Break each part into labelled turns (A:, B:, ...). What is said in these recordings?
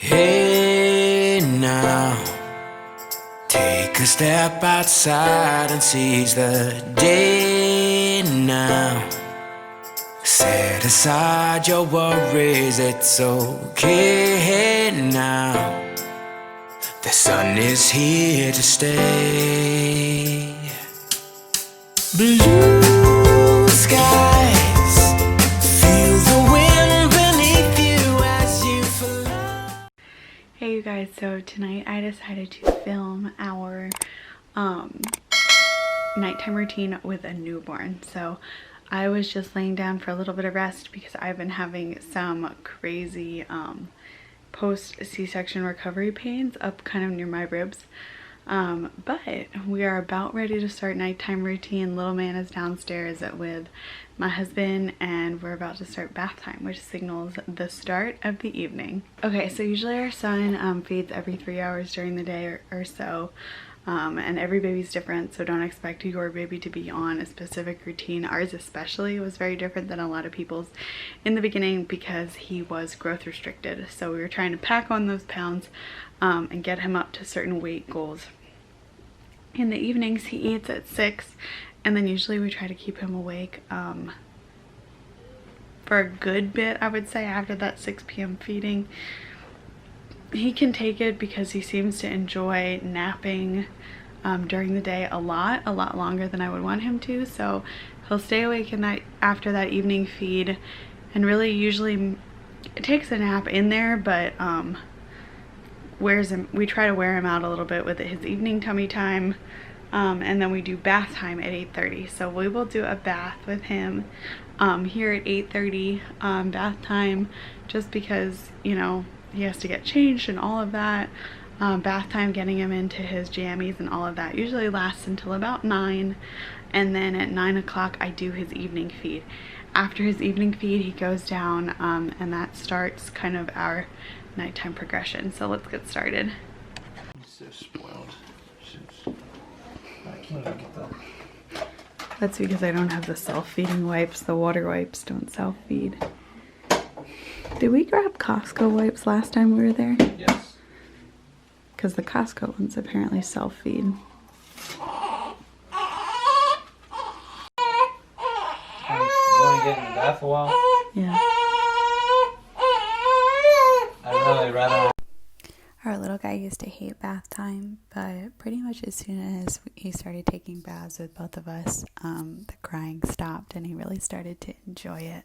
A: Hey now, take a step outside and seize the day now. Set aside your worries, it's okay now. The sun is here to stay. Blue skies, feel the wind beneath you as you flow.
B: Hey you guys, so tonight I decided to film our nighttime routine with a newborn. So I was just laying down for a little bit of rest because I've been having some crazy post C-section recovery pains up kind of near my ribs. But we are about ready to start nighttime routine. Little man is downstairs with my husband and we're about to start bath time, which signals the start of the evening. Okay, so usually our son feeds every 3 hours during the day or so. And every baby's different, so don't expect your baby to be on a specific routine. Ours especially was very different than a lot of people's in the beginning because he was growth restricted. So we were trying to pack on those pounds and get him up to certain weight goals. In the evenings he eats at 6, and then usually we try to keep him awake for a good bit, I would say, after that 6 p.m. feeding. He can take it because he seems to enjoy napping during the day a lot longer than I would want him to. So he'll stay awake after that evening feed, and really usually it takes a nap in there, but we try to wear him out a little bit with his evening tummy time, and then we do bath time at 8:30. So we will do a bath with him here at 8:30, bath time, just because, you know, he has to get changed and all of that. Bath time, getting him into his jammies and all of that usually lasts until about 9, and then at 9 o'clock I do his evening feed. After his evening feed he goes down, and that starts kind of our nighttime progression. So let's get started.
C: He's so spoiled. I can't even get that.
B: That's because I don't have the self-feeding wipes. The water wipes don't self-feed. Did we grab Costco wipes last time we were there?
C: Yes.
B: Because the Costco ones apparently self-feed.
C: You want to get in the bath a while?
B: Yeah.
C: I'd really rather.
B: Our little guy used to hate bath time, but pretty much as soon as he started taking baths with both of us, the crying stopped and he really started to enjoy it.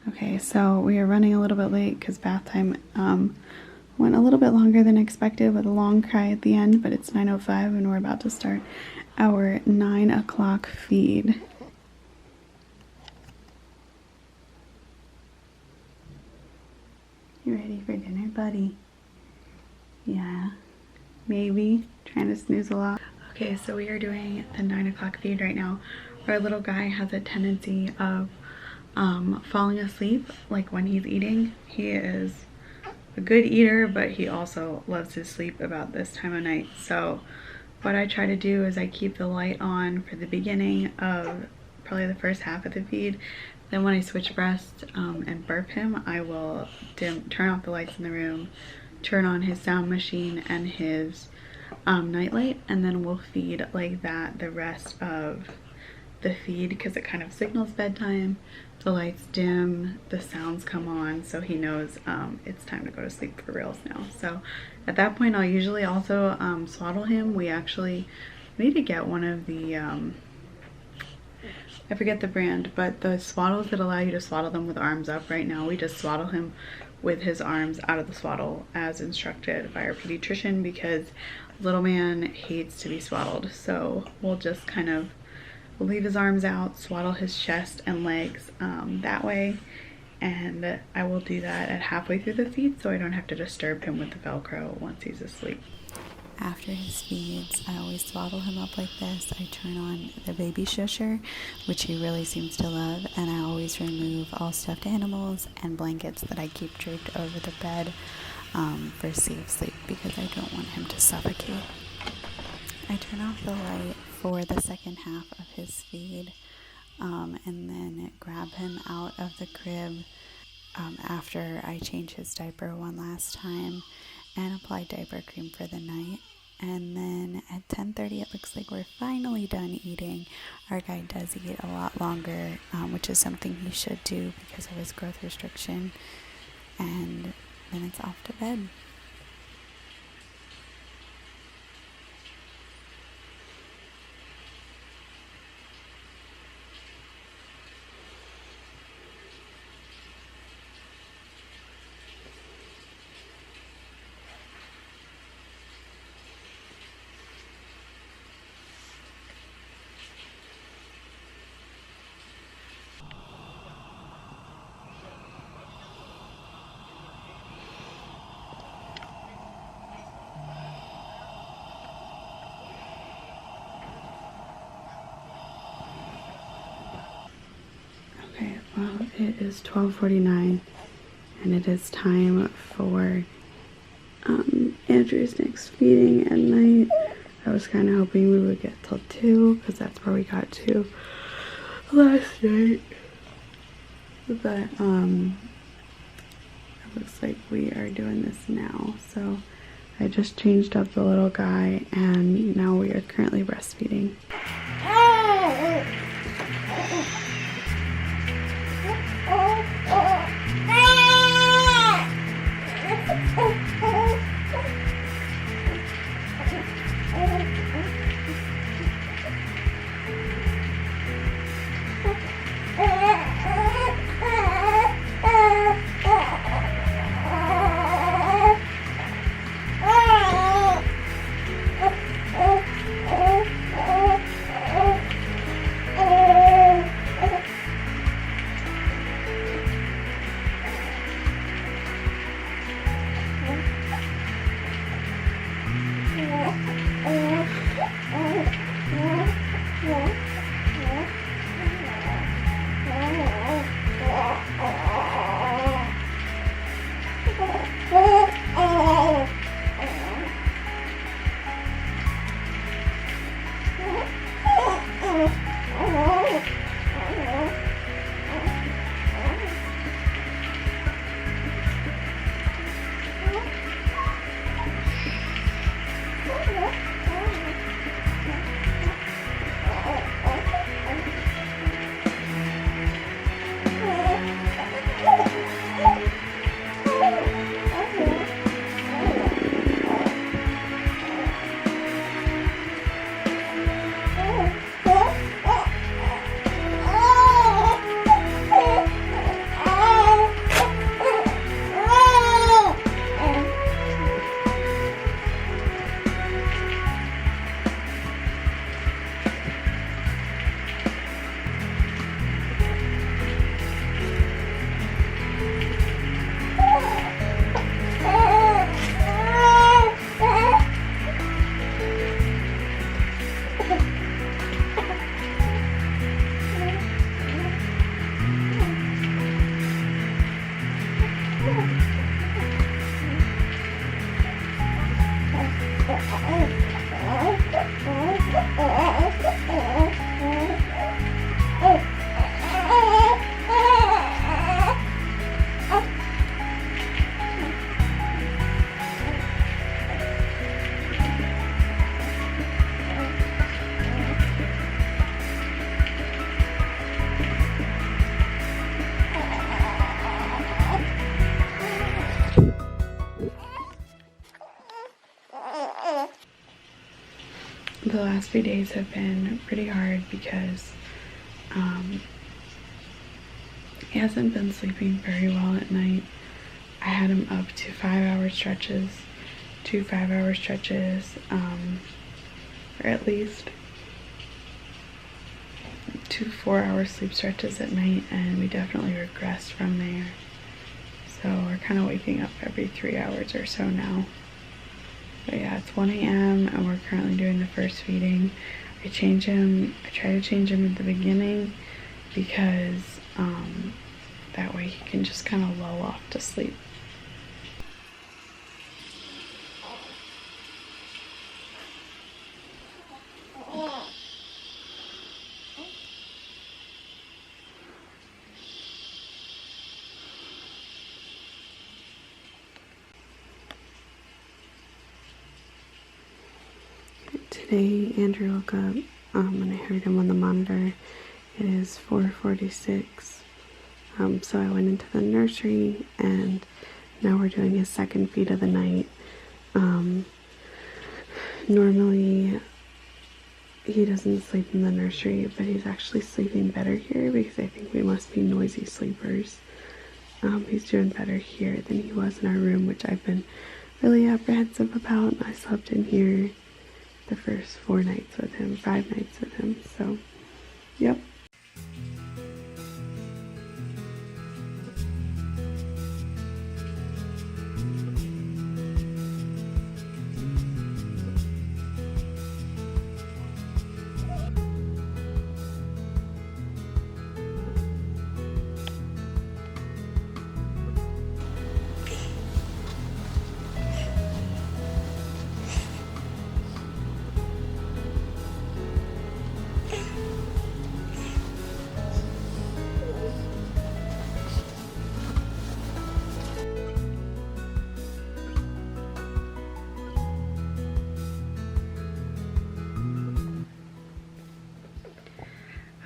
B: Okay, so we are running a little bit late because bath time went a little bit longer than expected with a long cry at the end, but it's 9:05 and we're about to start our 9 o'clock feed. You ready for dinner, buddy? Yeah, maybe. Trying to snooze a lot. Okay, so we are doing the 9 o'clock feed right now. Our little guy has a tendency of falling asleep like when he's eating. He is a good eater, but he also loves his sleep about this time of night. So what I try to do is I keep the light on for the beginning of probably the first half of the feed. Then when I switch breasts and burp him, I will turn off the lights in the room, turn on his sound machine and his nightlight, and then we'll feed like that the rest of the feed because it kind of signals bedtime. The lights dim, the sounds come on, so he knows it's time to go to sleep for reals now. So at that point I'll usually also swaddle him. We need to get one of the I forget the brand, but the swaddles that allow you to swaddle them with arms up. Right now we just swaddle him with his arms out of the swaddle as instructed by our pediatrician because little man hates to be swaddled. So we'll just kind of leave his arms out, swaddle his chest and legs that way, and I will do that at halfway through the feed so I don't have to disturb him with the Velcro once he's asleep. After his feeds, I always swaddle him up like this. I turn on the baby shusher, which he really seems to love, and I always remove all stuffed animals and blankets that I keep draped over the bed for safe sleep because I don't want him to suffocate. I turn off the light for the second half of his feed, and then grab him out of the crib after I change his diaper one last time and apply diaper cream for the night. And then at 10:30 it looks like we're finally done eating. Our guy does eat a lot longer, which is something he should do because of his growth restriction. And then it's off to bed. Okay, well, it is 12:49 and it is time for Andrew's next feeding at night. I was kind of hoping we would get till 2 because that's where we got to last night. But it looks like we are doing this now. So I just changed up the little guy and now we are currently breastfeeding. The last few days have been pretty hard because he hasn't been sleeping very well at night. I had him up to 5-hour stretches, 2 5-hour stretches, for at least 2 4-hour sleep stretches at night, and we definitely regressed from there. So we're kind of waking up every 3 hours or so now. But yeah, it's 1 a.m. and we're currently doing the first feeding. I try to change him at the beginning because that way he can just kind of lull off to sleep. Today Andrew woke up and I heard him on the monitor. It is 4:46. So I went into the nursery and now we're doing his second feed of the night. Normally he doesn't sleep in the nursery, but he's actually sleeping better here because I think we must be noisy sleepers. He's doing better here than he was in our room, which I've been really apprehensive about. I slept in here the first 5 nights with him, so yep.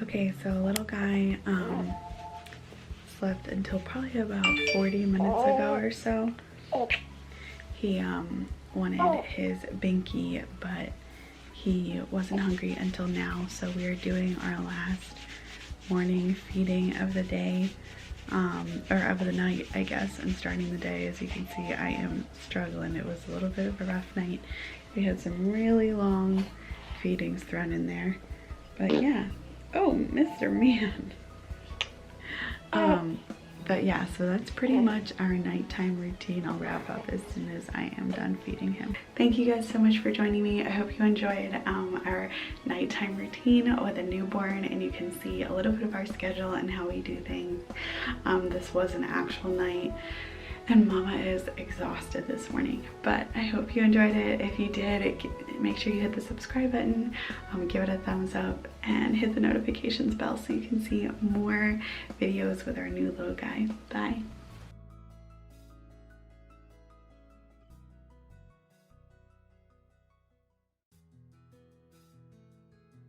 B: Okay, so little guy slept until probably about 40 minutes ago or so. He wanted his binky, but he wasn't hungry until now, so we are doing our last morning feeding of the day, or of the night, I guess, and starting the day. As you can see, I am struggling. It was a little bit of a rough night. We had some really long feedings thrown in there, but yeah. Oh, Mr. Man. But yeah, so that's pretty much our nighttime routine. I'll wrap up as soon as I am done feeding him. Thank you guys so much for joining me. I hope you enjoyed our nighttime routine with a newborn, and you can see a little bit of our schedule and how we do things. This was an actual night, and Mama is exhausted this morning, but I hope you enjoyed it. If you did, make sure you hit the subscribe button, give it a thumbs up, and hit the notifications bell so you can see more videos with our new little guy. Bye.